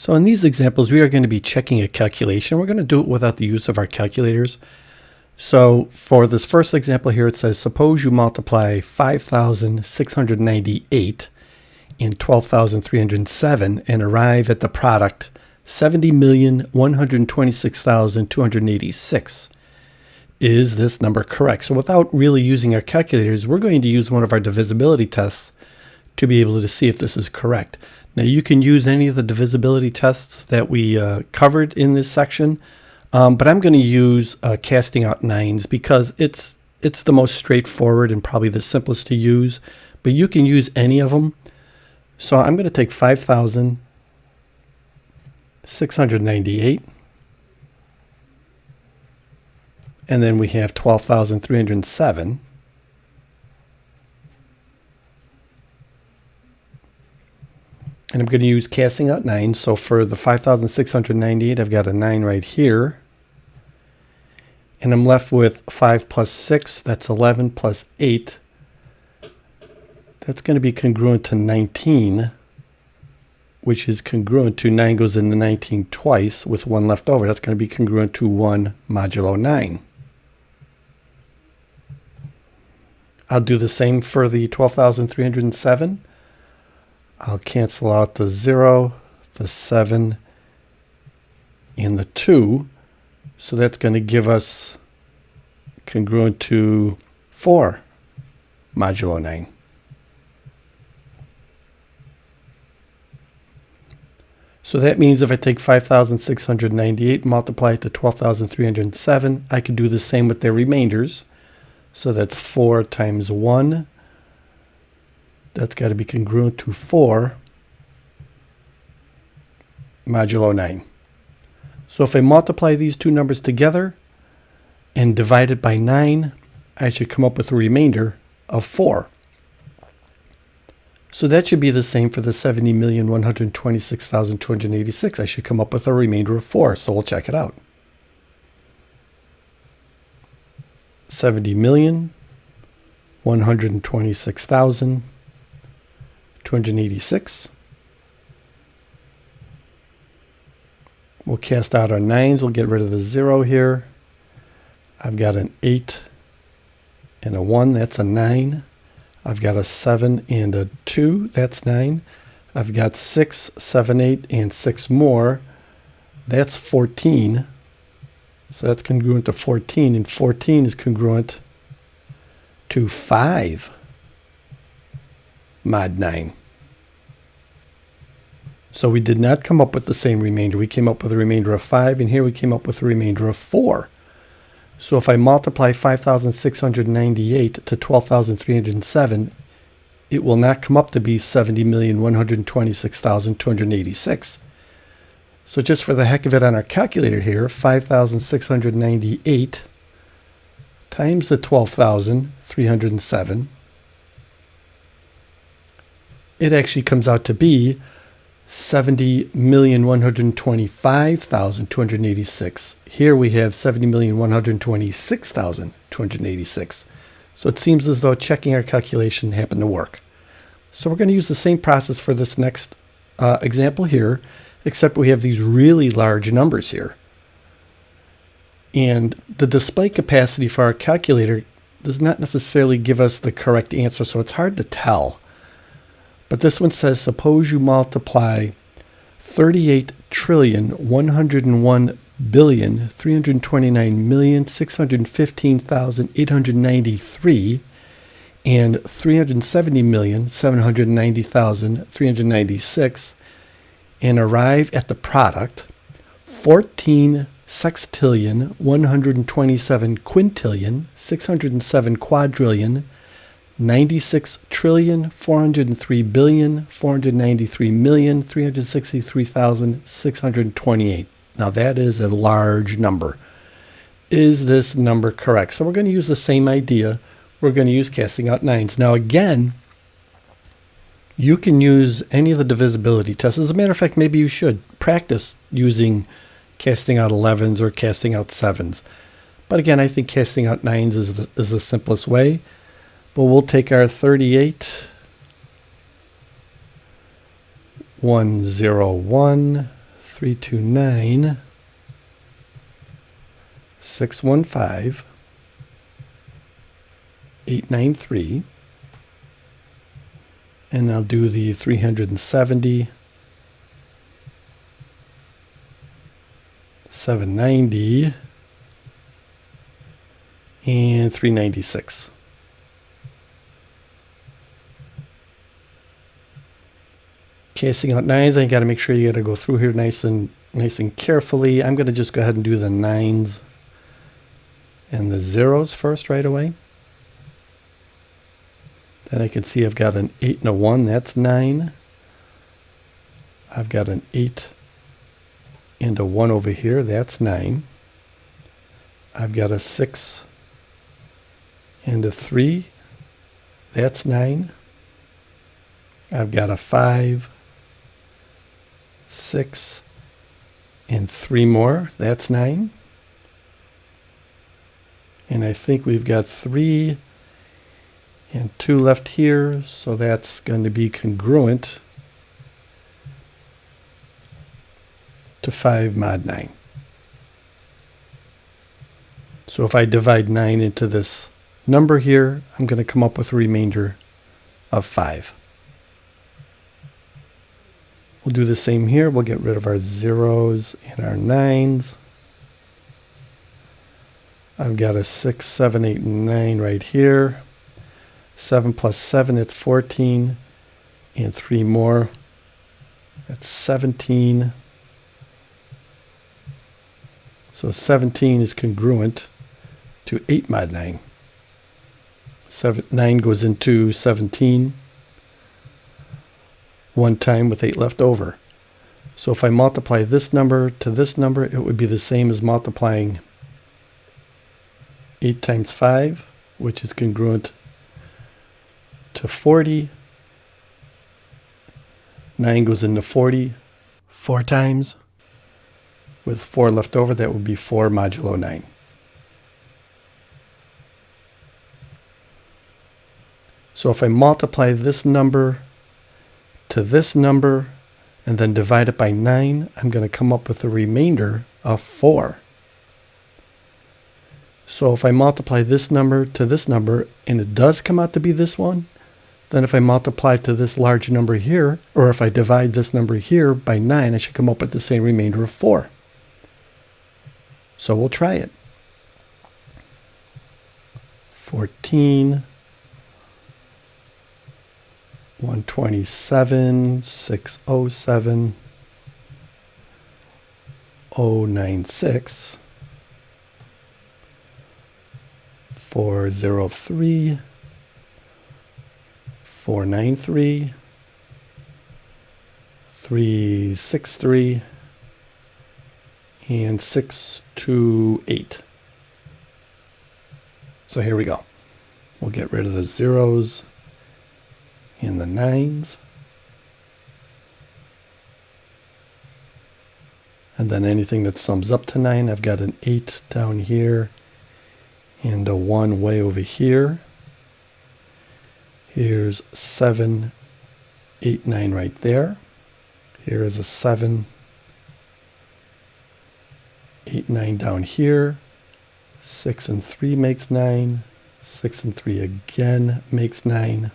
So in these examples, we are going to be checking a calculation. We're going to do it without the use of our calculators. So for this first example here, it says, suppose you multiply 5,698 and 12,307 and arrive at the product 70,126,286. Is this number correct? So without really using our calculators, we're going to use one of our divisibility tests to be able to see if this is correct. Now you can use any of the divisibility tests that we covered in this section, but I'm going to use casting out nines because it's the most straightforward and probably the simplest to use, but you can use any of them. So I'm going to take 5,698, and then we have 12,307. And I'm going to use casting out nines. So for the 5,698, I've got a 9 right here. And I'm left with 5 plus 6, that's 11, plus 8. That's going to be congruent to 19, which is congruent to 9 goes into 19 twice with 1 left over. That's going to be congruent to 1 modulo 9. I'll do the same for the 12,307. I'll cancel out the 0, the 7, and the 2. So that's going to give us congruent to 4 modulo 9. So that means if I take 5,698, multiply it to 12,307, I can do the same with their remainders. So that's 4 times 1. That's got to be congruent to 4 modulo 9. So if I multiply these two numbers together and divide it by 9, I should come up with a remainder of 4. So that should be the same for the 70,126,286. I should come up with a remainder of 4. So we'll check it out. 70,126,286. We'll cast out our nines. We'll get rid of the 0 here. I've got an 8 and a 1. That's a 9. I've got a 7 and a 2. That's 9. I've got 6, 7, 8, and 6 more. That's 14. So that's congruent to 14. And 14 is congruent to 5 mod 9. So we did not come up with the same remainder. We came up with a remainder of 5, and here we came up with a remainder of 4. So if I multiply 5,698 to 12,307, it will not come up to be 70,126,286. So just for the heck of it on our calculator here, 5,698 times the 12,307, it actually comes out to be 70,125,286. Here we have 70,126,286. So it seems as though checking our calculation happened to work. So we're going to use the same process for this next example here, except we have these really large numbers here. And the display capacity for our calculator does not necessarily give us the correct answer, so it's hard to tell. But this one says, suppose you multiply 38,101,329,615,893 and 370,790,396 and arrive at the product 14 sextillion 127 quintillion 607 quadrillion 96 trillion 403 billion 493 million 363,628. Now that is a large number. Is this number correct? So we're going to use the same idea. We're going to use casting out nines. Now again, you can use any of the divisibility tests. As a matter of fact, maybe you should practice using casting out 11s or casting out 7s. But again, I think casting out nines is the simplest way. But we'll take our 38, 101, 329 615 893, and I'll do the 370 790 and 396. Casing out nines, I got to make sure you got to go through here nice and carefully. I'm going to just go ahead and do the nines and the zeros first right away. Then I can see I've got an 8 and a 1, that's 9. I've got an 8 and a 1 over here, that's 9. I've got a 6 and a 3, that's 9. I've got a 5, 6, and 3 more, that's 9. And I think we've got 3 and 2 left here, so that's going to be congruent to 5 mod 9. So if I divide 9 into this number here, I'm going to come up with a remainder of 5. We'll do the same here. We'll get rid of our zeros and our nines. I've got a 6, 7, 8, 9 right here. 7 plus 7, it's 14. And 3 more, that's 17. So 17 is congruent to 8 mod 9. 9 goes into 17 one time with 8 left over. So if I multiply this number to this number, it would be the same as multiplying 8 times 5, which is congruent to 40. 9 goes into 40 4 times. With 4 left over, that would be 4 modulo 9. So if I multiply this number to this number and then divide it by 9, I'm going to come up with a remainder of 4. So if I multiply this number to this number and it does come out to be this one, then if I multiply to this large number here, or if I divide this number here by 9, I should come up with the same remainder of 4. So we'll try it. 14, 127, 607, 096, 403, 493, 363, and 628. So here we go. We'll get rid of the zeros and the nines. And then anything that sums up to 9, I've got an 8 down here and a 1 way over here. Here's 7, 8, 9 right there. Here is a 7, 8, 9 down here. 6 and 3 makes 9. 6 and 3 again makes 9.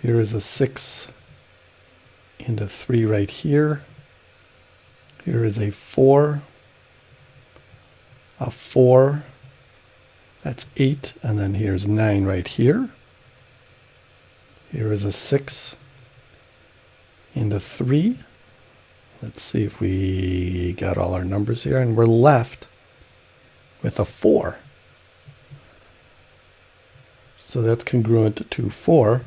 Here is a 6 and a 3 right here. Here is a 4, a 4, that's 8, and then here's 9 right here. Here is a 6 and a 3. Let's see if we got all our numbers here, and we're left with a 4. So that's congruent to 4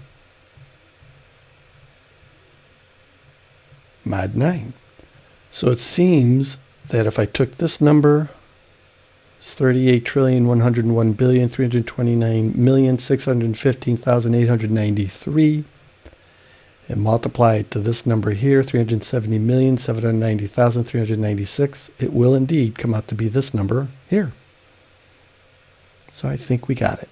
mod 9. So it seems that if I took this number, it's 38,101,329,615,893, and multiply it to this number here, 370,790,396, it will indeed come out to be this number here. So I think we got it.